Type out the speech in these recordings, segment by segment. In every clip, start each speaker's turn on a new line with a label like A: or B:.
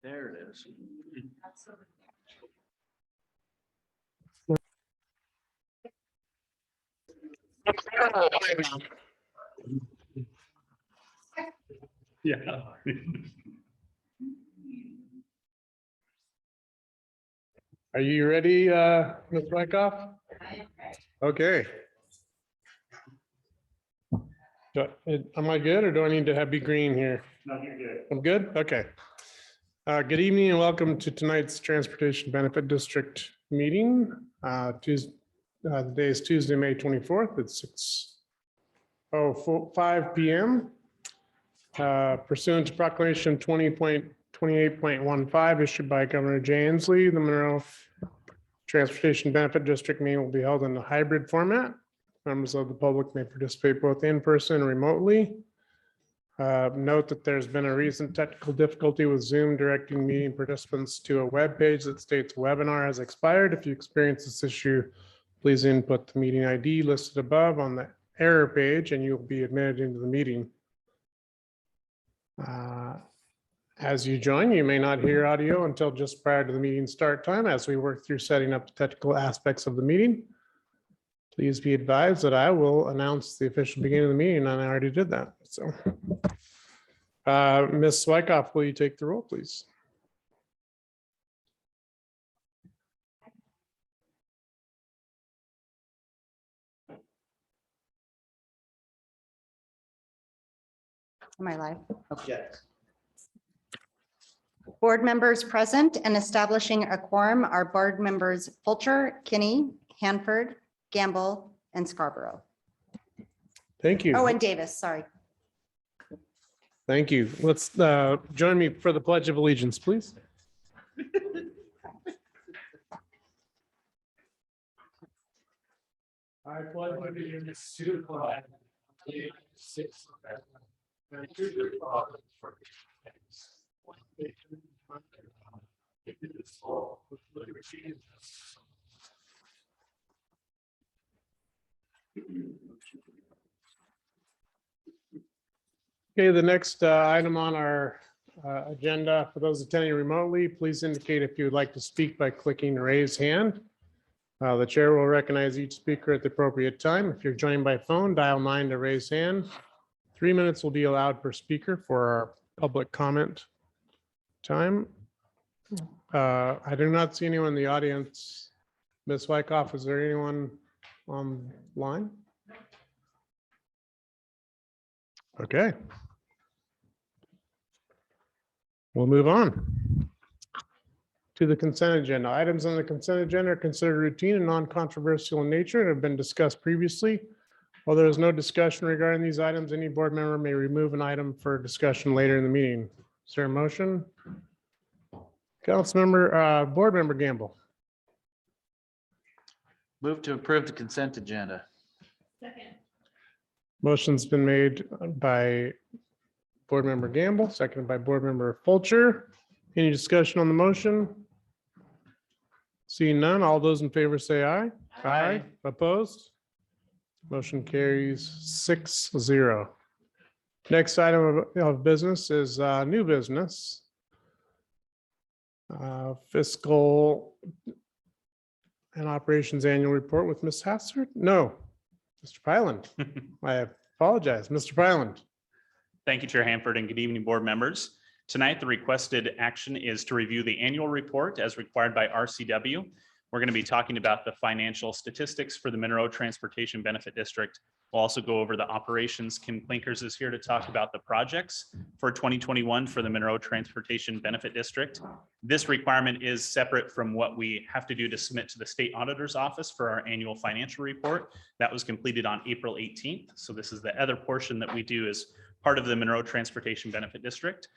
A: There it is.
B: Yeah. Are you ready, Ms. Wyckoff? Okay. Am I good or do I need to be green here?
C: No, you're good.
B: I'm good? Okay. Good evening and welcome to tonight's Transportation Benefit District meeting. The day is Tuesday, May 24th at 6:05 p.m. Pursuant to Proclamation 20.28.15 issued by Governor Jay Inslee, the Monroe Transportation Benefit District meeting will be held in a hybrid format. Members of the public may participate both in person and remotely. Note that there's been a recent technical difficulty with Zoom directing meeting participants to a web page that states webinar has expired. If you experience this issue, please input the meeting ID listed above on the error page and you'll be admitted into the meeting. As you join, you may not hear audio until just prior to the meeting start time as we work through setting up the technical aspects of the meeting. Please be advised that I will announce the official beginning of the meeting, and I already did that. So, Ms. Wyckoff, will you take the roll, please?
D: Am I live?
A: Yes.
D: Board members present and establishing a quorum are board members Fulcher, Kinney, Hanford, Gamble, and Scarborough.
B: Thank you.
D: Oh, and Davis, sorry.
B: Thank you. Let's join me for the Pledge of Allegiance, please. I pledge allegiance to the flag of the United States of America and to the republic for which it stands, one nation under God, indivisible, with liberty and justice. Okay, the next item on our agenda, for those attending remotely, please indicate if you would like to speak by clicking raise hand. The chair will recognize each speaker at the appropriate time. If you're joined by phone, dial 9 to raise hand. 3 minutes will be allowed per speaker for our public comment time. I do not see anyone in the audience. Ms. Wyckoff, is there anyone online? Okay. We'll move on to the consent agenda. Items on the consent agenda are considered routine and non-controversial in nature and have been discussed previously. While there is no discussion regarding these items, any board member may remove an item for discussion later in the meeting. Is there a motion? Board member Gamble.
A: Move to approve the consent agenda.
B: Motion's been made by board member Gamble, seconded by board member Fulcher. Any discussion on the motion? Seeing none, all those in favor say aye.
A: Aye.
B: Opposed? Motion carries 6-0. Next item of business is new business. Fiscal and operations annual report with Ms. Hassard? No, Mr. Pyland. I apologize, Mr. Pyland.
C: Thank you, Chair Hanford, and good evening, board members. Tonight, the requested action is to review the annual report as required by RCW. We're going to be talking about the financial statistics for the Monroe Transportation Benefit District. We'll also go over the operations. Kim Klinkers is here to talk about the projects for 2021 for the Monroe Transportation Benefit District. This requirement is separate from what we have to do to submit to the State Auditor's Office for our annual financial report. That was completed on April 18th. So this is the other portion that we do as part of the Monroe Transportation Benefit District.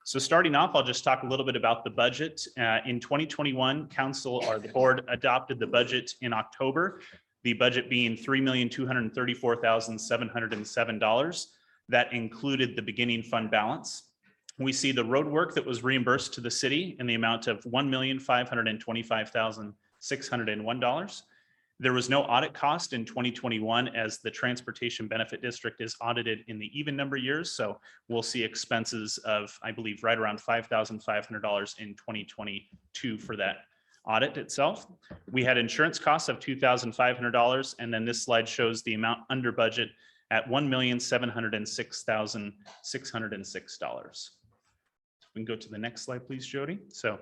C: So starting off, I'll just talk a little bit about the budget. In 2021, council or the board adopted the budget in October, the budget being $3,234,707. That included the beginning fund balance. We see the road work that was reimbursed to the city in the amount of $1,525,601. There was no audit cost in 2021 as the Transportation Benefit District is audited in the even number years. So we'll see expenses of, I believe, right around $5,500 in 2022 for that audit itself. We had insurance costs of $2,500. And then this slide shows the amount under budget at $1,706,606. We can go to the next slide, please, Jody. So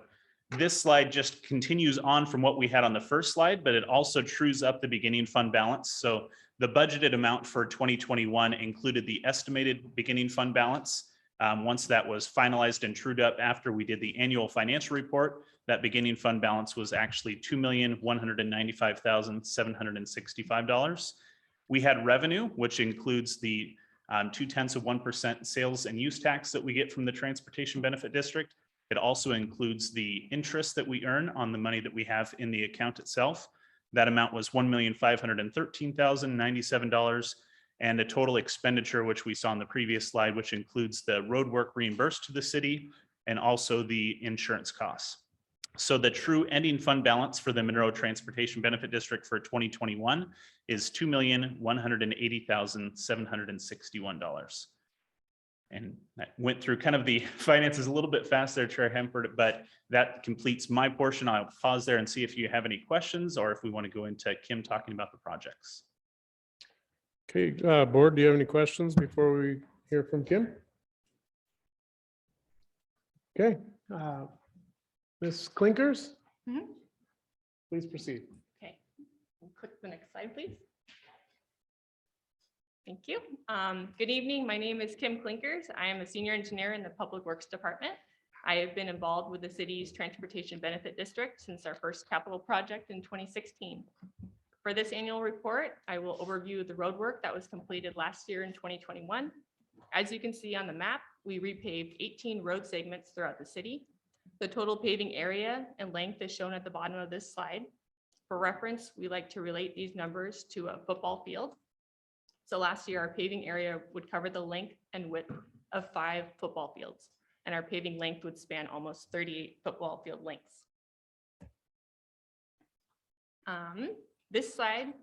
C: this slide just continues on from what we had on the first slide, but it also trues up the beginning fund balance. So the budgeted amount for 2021 included the estimated beginning fund balance. Once that was finalized and trued up after we did the annual financial report, that beginning fund balance was actually $2,195,765. We had revenue, which includes the 0.2% sales and use tax that we get from the Transportation Benefit District. It also includes the interest that we earn on the money that we have in the account itself. That amount was $1,513,097, and the total expenditure, which we saw on the previous slide, which includes the road work reimbursed to the city and also the insurance costs. So the true ending fund balance for the Monroe Transportation Benefit District for 2021 is $2,180,761. And I went through kind of the finances a little bit fast there, Chair Hempert, but that completes my portion. I'll pause there and see if you have any questions or if we want to go into Kim talking about the projects.
B: Okay, board, do you have any questions before we hear from Kim? Okay, Ms. Clinkers?
E: Mhm.
B: Please proceed.
E: Okay, we'll click the next slide, please. Thank you. Good evening. My name is Kim Clinkers. I am a senior engineer in the Public Works Department. I have been involved with the city's Transportation Benefit District since our first capital project in 2016. For this annual report, I will overview the road work that was completed last year in 2021. As you can see on the map, we repaved 18 road segments throughout the city. The total paving area and length is shown at the bottom of this slide. For reference, we like to relate these numbers to a football field. So last year, our paving area would cover the length and width of 5 football fields, and our paving length would span almost 38 football field lengths. This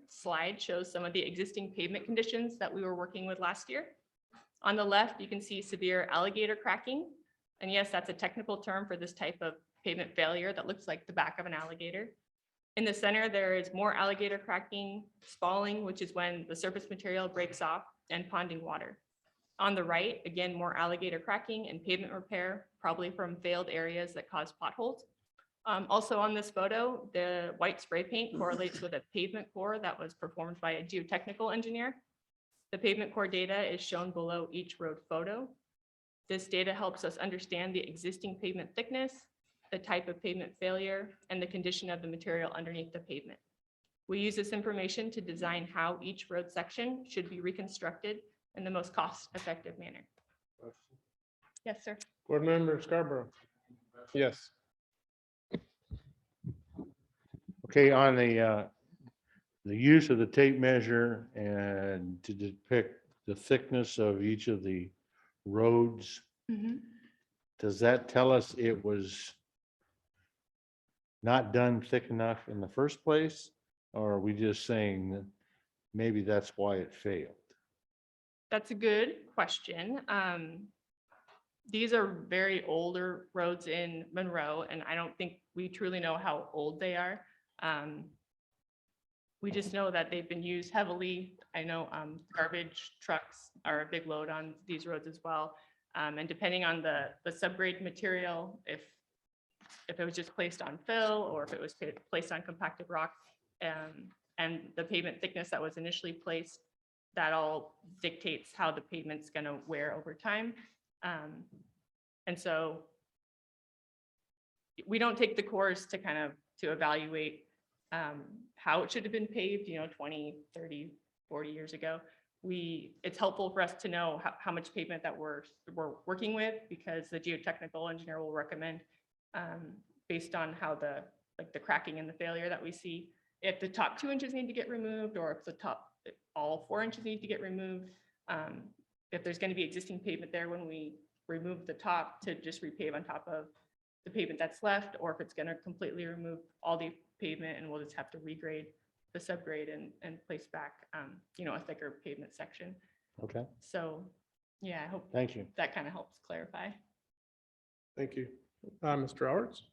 E: slide shows some of the existing pavement conditions that we were working with last year. On the left, you can see severe alligator cracking. And yes, that's a technical term for this type of pavement failure that looks like the back of an alligator. In the center, there is more alligator cracking, spalling, which is when the surface material breaks off, and ponding water. On the right, again, more alligator cracking and pavement repair, probably from failed areas that cause potholes. Also on this photo, the white spray paint correlates with a pavement core that was performed by a geotechnical engineer. The pavement core data is shown below each road photo. This data helps us understand the existing pavement thickness, the type of pavement failure, and the condition of the material underneath the pavement. We use this information to design how each road section should be reconstructed in the most cost-effective manner. Yes, sir.
B: Board Member Scarborough? Yes.
F: Okay, on the use of the tape measure and to depict the thickness of each of the roads, does that tell us it was not done thick enough in the first place? Or are we just saying that maybe that's why it failed?
E: That's a good question. These are very older roads in Monroe, and I don't think we truly know how old they are. We just know that they've been used heavily. I know garbage trucks are a big load on these roads as well. And depending on the subgrade material, if it was just placed on fill or if it was placed on compacted rock, and the pavement thickness that was initially placed, that all dictates how the pavement's going to wear over time. And so we don't take the course to to evaluate how it should have been paved, 20, 30, 40 years ago. It's helpful for us to know how much pavement that we're working with, because the geotechnical engineer will recommend based on how the cracking and the failure that we see, if the top 2 inches need to get removed, or if all 4 inches need to get removed, if there's going to be existing pavement there when we remove the top, to just repave on top of the pavement that's left, or if it's going to completely remove all the pavement and we'll just have to regrade the subgrade and place back, a thicker pavement section.
F: Okay,
E: So, yeah, I hope
F: thank you.
E: that kind of helps clarify.
B: Thank you. Mr. Roberts?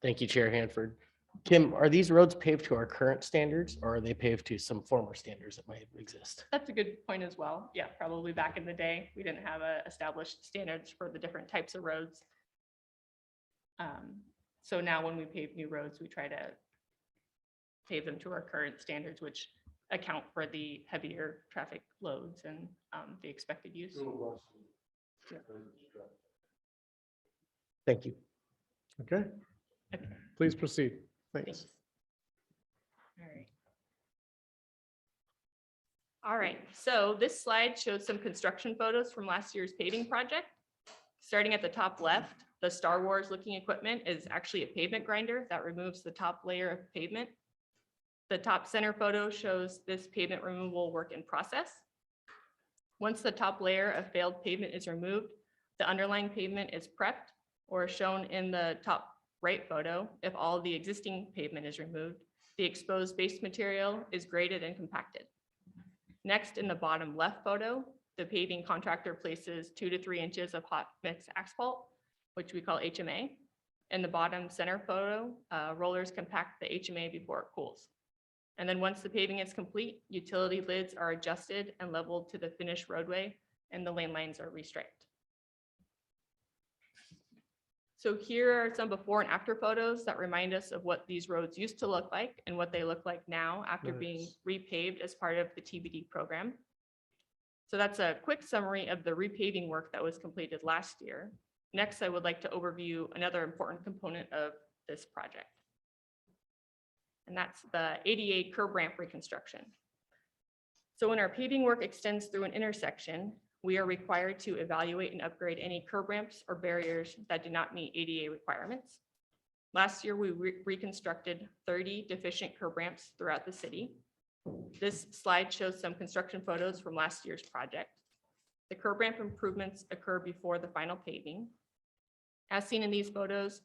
G: Thank you, Chair Hanford. Kim, are these roads paved to our current standards or are they paved to some former standards that might exist?
E: That's a good point as well. Yeah, probably back in the day, we didn't have established standards for the different types of roads. So now when we pave new roads, we try to pave them to our current standards, which account for the heavier traffic loads and the expected use.
G: Thank you.
B: Okay,
E: Okay.
B: please proceed. Thanks.
E: Thanks. All right. All right, so this slide shows some construction photos from last year's paving project. Starting at the top left, the Star Wars looking equipment is actually a pavement grinder that removes the top layer of pavement. The top center photo shows this pavement removal work in process. Once the top layer of failed pavement is removed, the underlying pavement is prepped, or shown in the top right photo, if all the existing pavement is removed, the exposed base material is graded and compacted. Next, in the bottom left photo, the paving contractor places 2 to 3 inches of hot mix asphalt, which we call HMA. In the bottom center photo, rollers compact the HMA before it cools. And then once the paving is complete, utility lids are adjusted and leveled to the finished roadway, and the lane lines are restriped. So here are some before and after photos that remind us of what these roads used to look like and what they look like now after being
B: Nice.
E: repaved as part of the TBD program. So that's a quick summary of the repaving work that was completed last year. Next, I would like to overview another important component of this project. And that's the ADA curb ramp reconstruction. So when our paving work extends through an intersection, we are required to evaluate and upgrade any curb ramps or barriers that do not meet ADA requirements. Last year, we reconstructed 30 deficient curb ramps throughout the city. This slide shows some construction photos from last year's project. The curb ramp improvements occur before the final paving. As seen in these photos,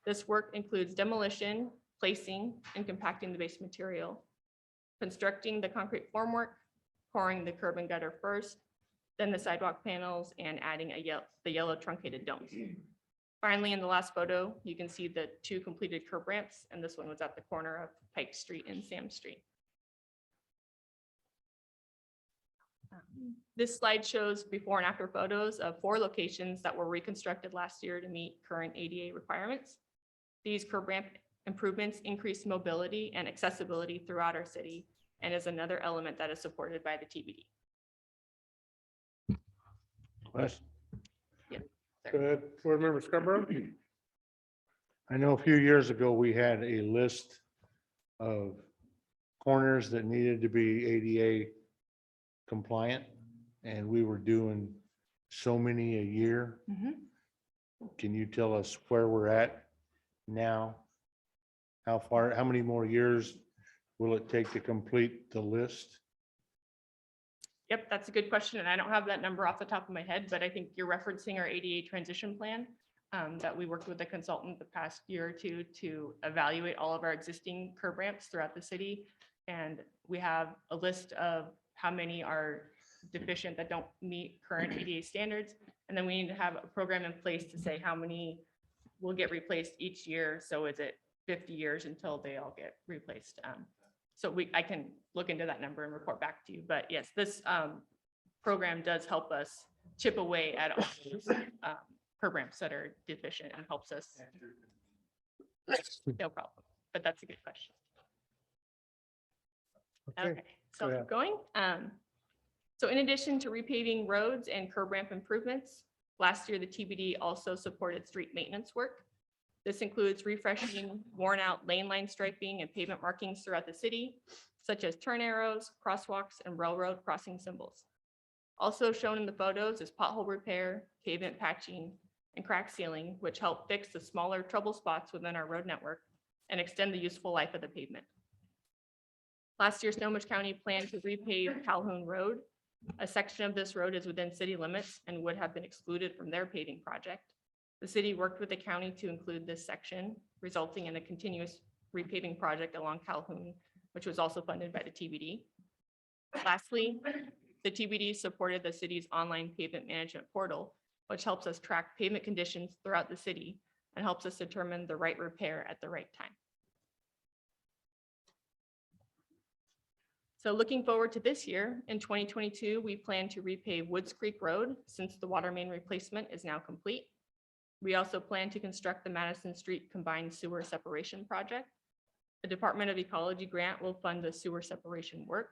E: this work includes demolition, placing, and compacting the base material, constructing the concrete formwork, pouring the curb and gutter first, then the sidewalk panels, and adding the yellow truncated domes. Finally, in the last photo, you can see the 2 completed curb ramps, and this one was at the corner of Pike Street and Sam Street. This slide shows before and after photos of 4 locations that were reconstructed last year to meet current ADA requirements. These curb ramp improvements increase mobility and accessibility throughout our city, and is another element that is supported by the TBD.
F: Question.
B: Go ahead, Board Member Scarborough.
F: I know a few years ago, we had a list of corners that needed to be ADA compliant, and we were doing so many a year. Can you tell us where we're at now? How many more years will it take to complete the list?
E: Yep, that's a good question, and I don't have that number off the top of my head, but I think you're referencing our ADA transition plan that we worked with a consultant the past year or 2 to evaluate all of our existing curb ramps throughout the city. And we have a list of how many are deficient that don't meet current ADA standards. And then we need to have a program in place to say how many will get replaced each year. So is it 50 years until they all get replaced? So I can look into that number and report back to you. But yes, this program does help us chip away at all those curb ramps that are deficient and helps us. No problem, but that's a good question. Okay, so
B: go
E: I'll
B: ahead.
E: keep going. So in addition to repaving roads and curb ramp improvements, last year the TBD also supported street maintenance work. This includes refreshing worn out lane line striping and pavement markings throughout the city, such as turn arrows, crosswalks, and railroad crossing symbols. Also shown in the photos is pothole repair, pavement patching, and crack sealing, which help fix the smaller trouble spots within our road network and extend the useful life of the pavement. Last year, Snohomish County planned to repave Calhoun Road. A section of this road is within city limits and would have been excluded from their paving project. The city worked with the county to include this section, resulting in a continuous repaving project along Calhoun which was also funded by the TBD. Lastly, the TBD supported the city's online pavement management portal, which helps us track pavement conditions throughout the city and helps us determine the right repair at the right time. So looking forward to this year, in 2022, we plan to repave Woods Creek Road since the water main replacement is now complete. We also plan to construct the Madison Street Combined Sewer Separation Project. The Department of Ecology grant will fund the sewer separation work.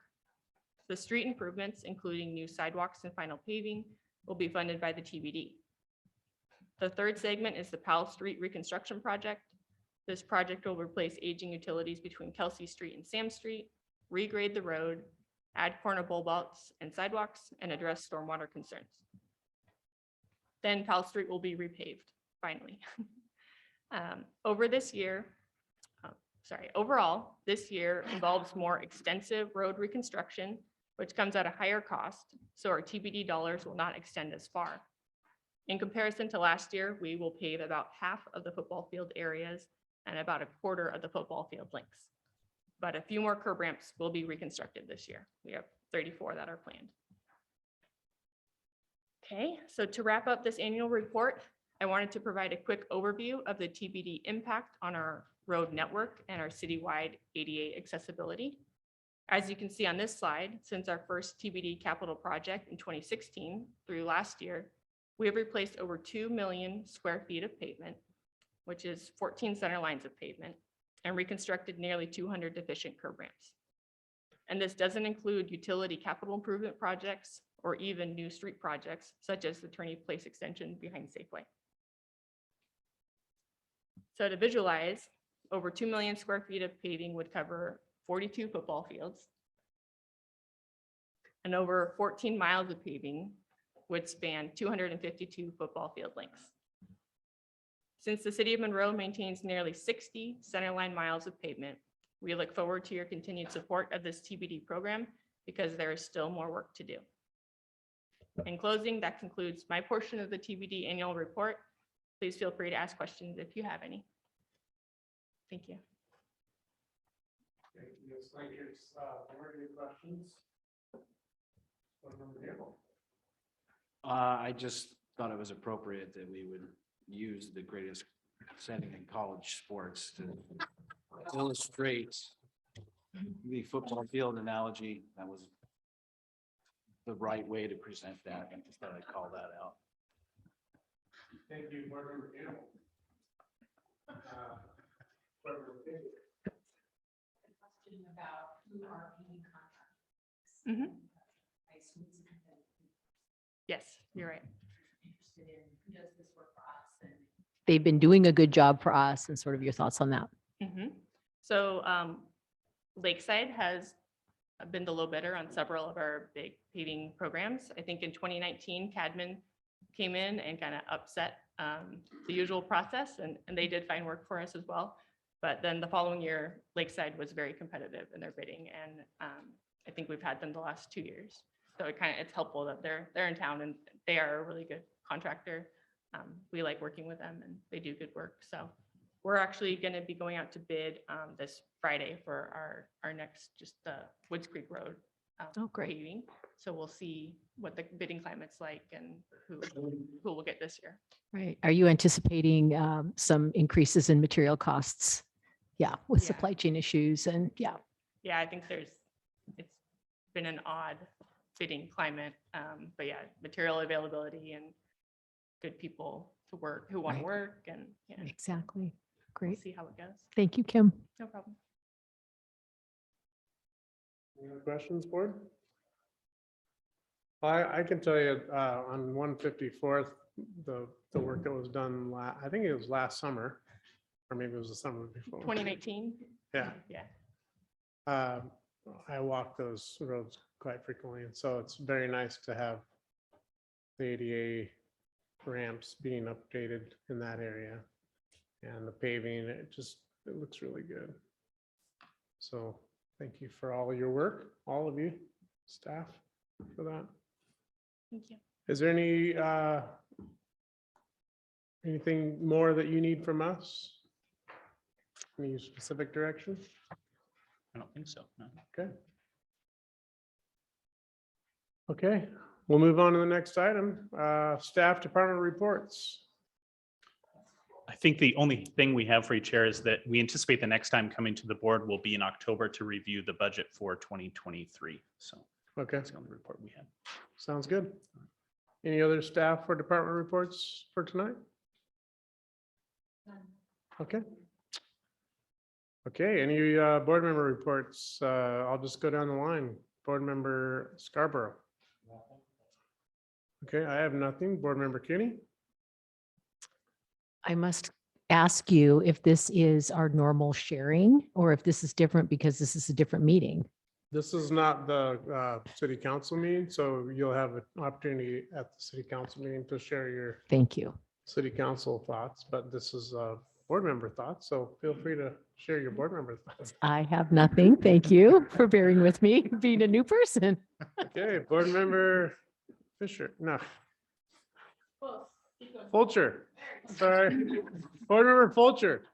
E: The street improvements, including new sidewalks and final paving, will be funded by the TBD. The third segment is the Powell Street Reconstruction Project. This project will replace aging utilities between Kelsey Street and Sam Street, regrade the road, add corner bulb outs and sidewalks, and address stormwater concerns. Then Powell Street will be repaved, finally. Overall, this year involves more extensive road reconstruction, which comes at a higher cost, so our TBD dollars will not extend as far. In comparison to last year, we will pave about half of the football field areas and about a quarter of the football field lengths. But a few more curb ramps will be reconstructed this year. We have 34 that are planned. Okay, so to wrap up this annual report, I wanted to provide a quick overview of the TBD impact on our road network and our citywide ADA accessibility. As you can see on this slide, since our first TBD capital project in 2016 through last year, we have replaced over 2 million square feet of pavement, which is 14 center lines of pavement, and reconstructed nearly 200 deficient curb ramps. And this doesn't include utility capital improvement projects or even new street projects, such as the Turney Place extension behind Safeway. So to visualize, over 2 million square feet of paving would cover 42 football fields, and over 14 miles of paving would span 252 football field lengths. Since the city of Monroe maintains nearly 60 centerline miles of pavement, we look forward to your continued support of this TBD program because there is still more work to do. In closing, that concludes my portion of the TBD annual report. Please feel free to ask questions if you have any. Thank you.
B: Yes, thank you. Board, any questions?
A: I just thought it was appropriate that we would use the greatest setting in college sports to illustrate the football field analogy. That was the right way to present that. I just thought I'd call that out.
B: Thank you, Board Member Campbell. Board Member Campbell.
H: Question about who are paying contractors.
E: Mhm.
H: I assume it's a competitive.
E: Yes, you're right.
H: Interested in who does this work for us and
I: They've been doing a good job for us, and sort of your thoughts on that.
E: So Lakeside has been the low bidder on several of our big paving programs. I think in 2019, Cadman came in and kind of upset the usual process, and they did fine work for us as well. But then the following year, Lakeside was very competitive in their bidding, and I think we've had them the last 2 years. So it's helpful that they're in town and they are a really good contractor. We like working with them and they do good work. So we're actually going to be going out to bid this Friday for our next, just the Woods Creek Road
I: Oh, great.
E: paving. So we'll see what the bidding climate's like and who will get this year.
I: Right. Are you anticipating some increases in material costs? Yeah, with
E: Yeah.
I: supply chain issues and yeah.
E: Yeah, I think it's been an odd bidding climate. But yeah, material availability and good people to work who want to
I: Right.
E: work, and yeah,
I: Exactly.
E: we'll
I: Great.
E: see how it goes.
I: Thank you, Kim.
E: No problem.
B: Any other questions, Board? I can tell you on 154th, the work that was done, I think it was last summer, or maybe it was the summer before.
E: 2019.
B: Yeah.
E: Yeah.
B: I walk those roads quite frequently, and so it's very nice to have the ADA ramps being updated in that area. And the paving, it looks really good. So thank you for all of your work, all of you, staff, for that.
E: Thank you.
B: Is there anything more that you need from us? Any specific direction?
C: I don't think so. No.
B: Okay, we'll move on to the next item. Staff department reports.
C: I think the only thing we have for you, Chair, is that we anticipate the next time coming to the board will be in October to review the budget for 2023. So
B: Okay,
C: that's the only report we have.
B: sounds good. Any other staff or department reports for tonight? Okay. Okay, any board member reports? I'll just go down the line. Board member Scarborough. Okay, I have nothing. Board member Kinney.
I: I must ask you if this is our normal sharing or if this is different because this is a different meeting.
B: This is not the city council meeting, so you'll have an opportunity at the city council meeting to share your
I: Thank you.
B: city council thoughts, but this is board member thoughts, so feel free to share your board member thoughts.
I: I have nothing. Thank you for bearing with me, being a new person.
B: Okay, board member Fisher, no. Fulcher, sorry. Board member Fulcher.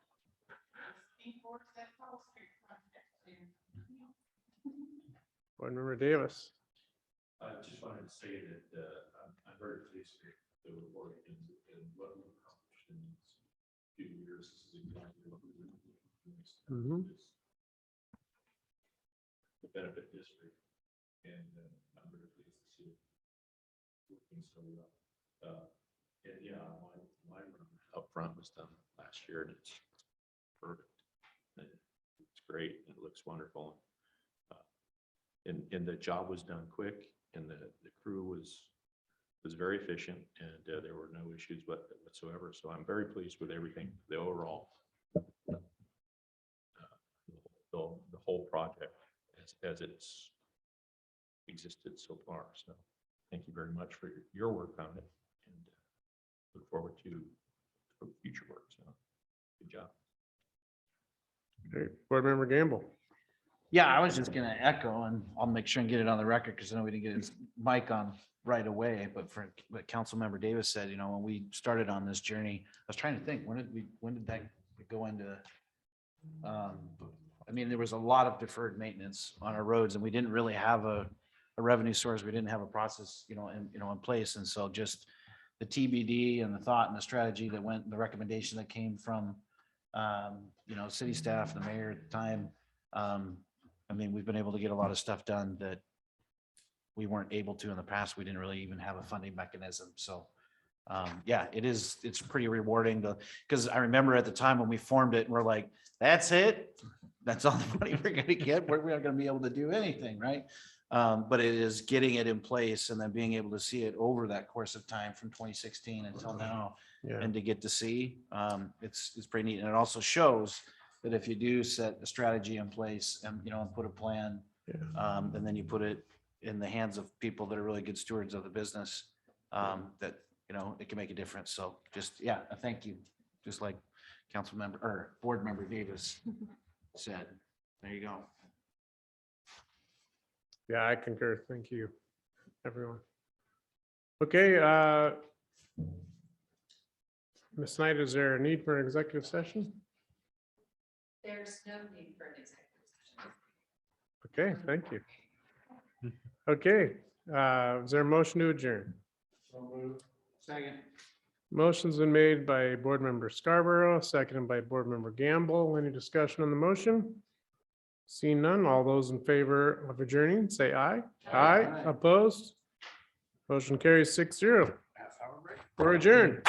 B: Board member Davis.
F: I just wanted to say that I'm very pleased with the report and what we've accomplished in these few years. This is exactly what we're doing.
B: Mhm.
F: The benefit district, and I'm very pleased to see it working so well. And yeah, my run up front was done last year, and it's perfect. It's great. It looks wonderful. And the job was done quick, and the crew was very efficient, and there were no issues whatsoever. So I'm very pleased with everything, the overall, the whole project as it's existed so far. So thank you very much for your work on it, and look forward to future work. So good job.
B: Okay, board member Gamble.
A: Yeah, I was just gonna echo, and I'll make sure and get it on the record because I know we didn't get his mic on right away. But for what Councilmember Davis said, when we started on this journey, I was trying to think, when did that go into? I mean, there was a lot of deferred maintenance on our roads, and we didn't really have a revenue source. We didn't have a process, in place. And so just the TBD and the thought and the strategy that went, the recommendation that came from, city staff, the mayor at the time. I mean, we've been able to get a lot of stuff done that we weren't able to in the past. We didn't really even have a funding mechanism. So, it's pretty rewarding because I remember at the time when we formed it, we're like, that's it. That's all the money we're going to get. We're not going to be able to do anything. Right. But it is getting it in place and then being able to see it over that course of time from 2016 until now.
B: Yeah.
A: And to get to see, it's pretty neat. And it also shows that if you do set a strategy in place and, and put a plan, and then you put it in the hands of people that are really good stewards of the business, that, it can make a difference. So just, a thank you. Just like council member or board member Davis said, there you go.
B: Yeah, I concur. Thank you, everyone. Okay, Ms. Knight, is there a need for an executive session?
H: There's no need for an executive session.
B: Okay, thank you. Okay, is there a motion to adjourn?
A: Second.
B: Motion's been made by board member Scarborough, seconded by board member Gamble. Any discussion on the motion? Seeing none, all those in favor of adjourning, say aye. Aye, opposed? Motion carries 6-0. We're adjourned.